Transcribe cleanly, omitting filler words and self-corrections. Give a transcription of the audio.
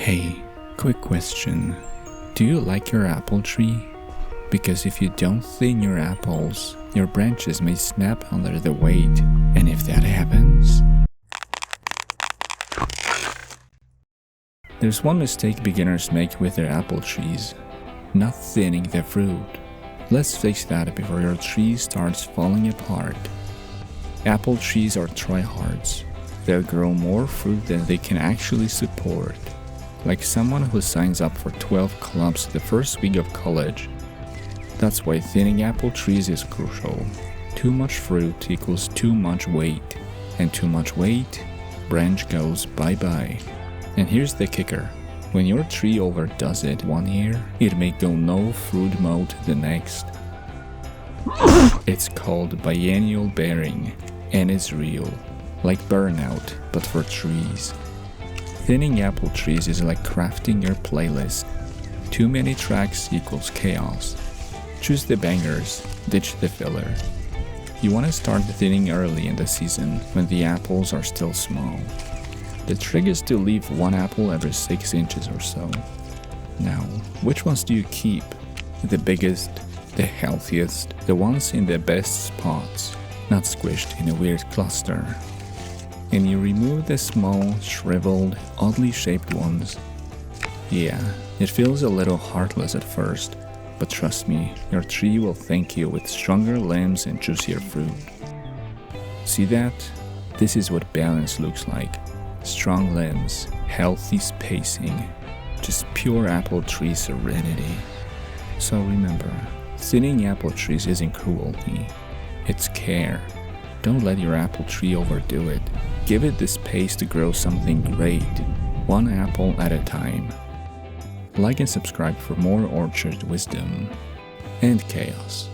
Hey, quick question. Do you like your apple tree? Because if you don't thin your apples, your branches may snap under the weight, and if that happens... There's one mistake beginners make with their apple trees: not thinning the fruit. Let's fix that before your tree starts falling apart. Apple trees are tryhards. They'll grow more fruit than they can actually support. Like someone who signs up for 12 clubs the first week of college. That's why thinning apple trees is crucial. Too much fruit equals too much weight, and too much weight, branch goes bye-bye. And here's the kicker. When your tree overdoes it one year, it may go no fruit mode the next. It's called biennial bearing, and it's real. Like burnout, but for trees. Thinning apple trees is like crafting your playlist. Too many tracks equals chaos. Choose the bangers, ditch the filler. You want to start thinning early in the season when the apples are still small. The trick is to leave one apple every 6 inches or so. Now, which ones do you keep? The biggest, the healthiest, the ones in the best spots, not squished in a weird cluster. And you remove the small, shriveled, oddly shaped ones. Yeah, it feels a little heartless at first, but trust me, your tree will thank you with stronger limbs and juicier fruit. See that? This is what balance looks like. Strong limbs, healthy spacing, just pure apple tree serenity. So remember, thinning apple trees isn't cruelty, it's care. Don't let your apple tree overdo it. Give it the space to grow something great, one apple at a time. Like and subscribe for more orchard wisdom and chaos.